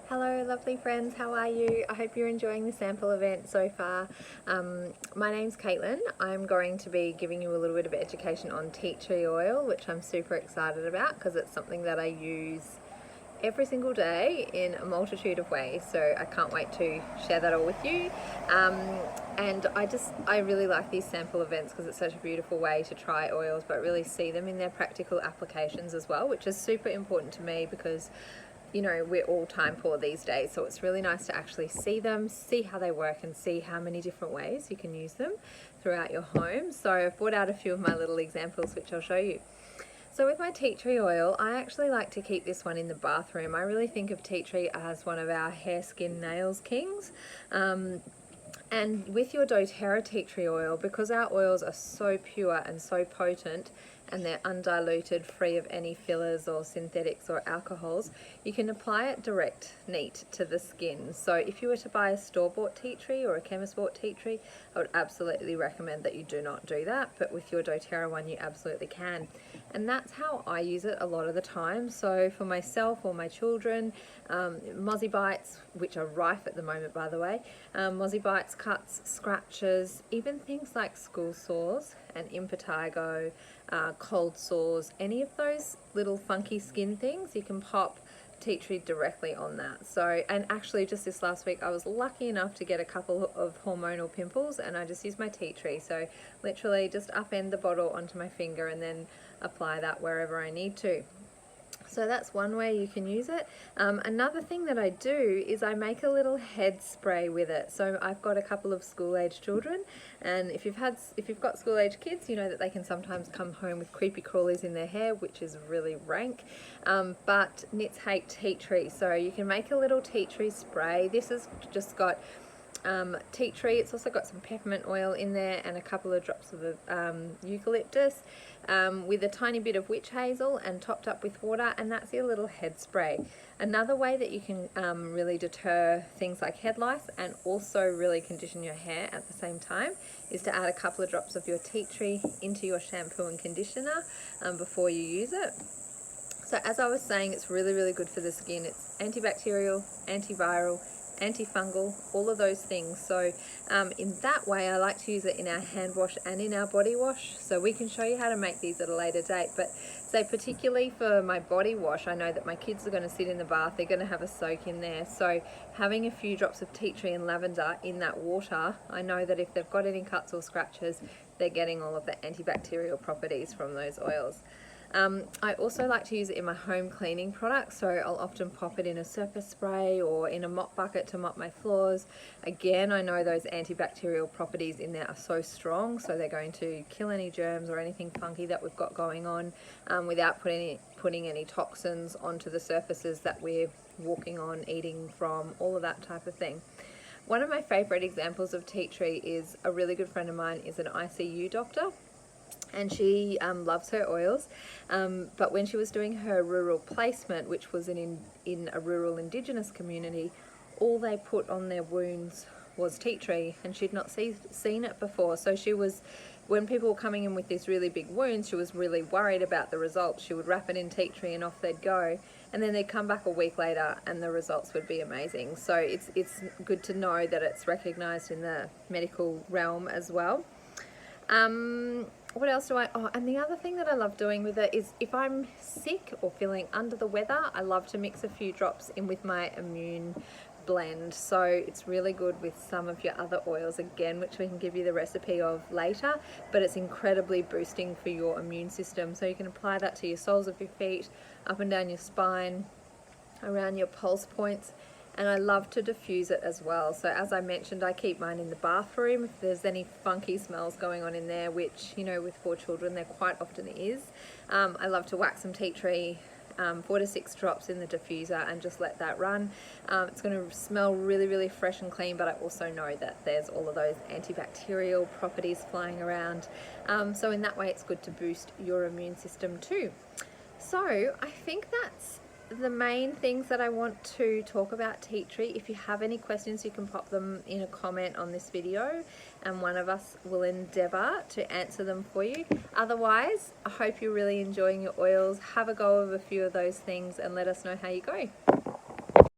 Hello lovely friends, how are you? I hope you're enjoying the sample event so far. My name's Caitlin. I'm going to be giving you a little bit of education on tea tree oil, which I'm super excited about because it's something that I use every single day in a multitude of ways, so I can't wait to share that all with you. And I really like these sample events because it's such a beautiful way to try oils but really see them in their practical applications as well, which is super important to me because we're all time poor these days, so it's really nice to actually see them, see how they work, and see how many different ways you can use them throughout your home. So I've brought out a few of my little examples which I'll show you. So with my tea tree oil, I actually like to keep this one in the bathroom. I really think of tea tree as one of our hair, skin, nails kings. And with your doTERRA tea tree oil, because our oils are so pure and so potent and they're undiluted, free of any fillers or synthetics or alcohols, you can apply it direct, neat to the skin. So if you were to buy a store-bought tea tree or a chemist-bought tea tree, I would absolutely recommend that you do not do that, but with your doTERRA one you absolutely can. And that's how I use it a lot of the time. So for myself or my children, mozzie bites, which are rife at the moment by the way, mozzie bites, cuts, scratches, even things like school sores and impetigo, cold sores, any of those little funky skin things, you can pop tea tree directly on that. So, and actually just this last week I was lucky enough to get a couple of hormonal pimples and I just used my tea tree. So literally just upend the bottle onto my finger and then apply that wherever I need to. So that's one way you can use it. Another thing that I do is I make a little head spray with it. So I've got a couple of school-age children, and if you've got school-age kids, you know that they can sometimes come home with creepy crawlies in their hair, which is really rank. But nits hate tea tree, so you can make a little tea tree spray. This has just got tea tree, it's also got some peppermint oil in there and a couple of drops of eucalyptus with a tiny bit of witch hazel and topped up with water, and that's your little head spray. Another way that you can really deter things like head lice and also really condition your hair at the same time is to add a couple of drops of your tea tree into your shampoo and conditioner before you use it. So as I was saying, it's really good for the skin. It's antibacterial, antiviral, antifungal, all of those things. So in that way I like to use it in our hand wash and in our body wash, so we can show you how to make these at a later date. But say particularly for my body wash, I know that my kids are going to sit in the bath, they're going to have a soak in there, so having a few drops of tea tree and lavender in that water, I know that if they've got any cuts or scratches, they're getting all of the antibacterial properties from those oils. I also like to use it in my home cleaning products, so I'll often pop it in a surface spray or in a mop bucket to mop my floors. Again, I know those antibacterial properties in there are so strong, so they're going to kill any germs or anything funky that we've got going on without putting any toxins onto the surfaces that we're walking on, eating from, all of that type of thing. One of my favourite examples of tea tree is a really good friend of mine is an ICU doctor, and she loves her oils, but when she was doing her rural placement, which was in a rural Indigenous community, all they put on their wounds was tea tree, and she'd not seen it before. So she was, when people were coming in with these really big wounds, she was really worried about the results. She would wrap it in tea tree and off they'd go, and then they'd come back a week later and the results would be amazing. So it's good to know that it's recognised in the medical realm as well. What else do and the other thing that I love doing with it is if I'm sick or feeling under the weather, I love to mix a few drops in with my immune blend. So it's really good with some of your other oils again, which we can give you the recipe of later, but it's incredibly boosting for your immune system. So you can apply that to your soles of your feet, up and down your spine, around your pulse points. And I love to diffuse it as well. So as I mentioned, I keep mine in the bathroom. If there's any funky smells going on in there, which, with 4 children, there quite often is, I love to whack some tea tree, 4 to 6 drops in the diffuser and just let that run. It's going to smell really fresh and clean, but I also know that there's all of those antibacterial properties flying around. So in that way, it's good to boost your immune system too. So I think that's the main things that I want to talk about tea tree. If you have any questions, you can pop them in a comment on this video and one of us will endeavour to answer them for you. Otherwise, I hope you're really enjoying your oils. Have a go of a few of those things and let us know how you go.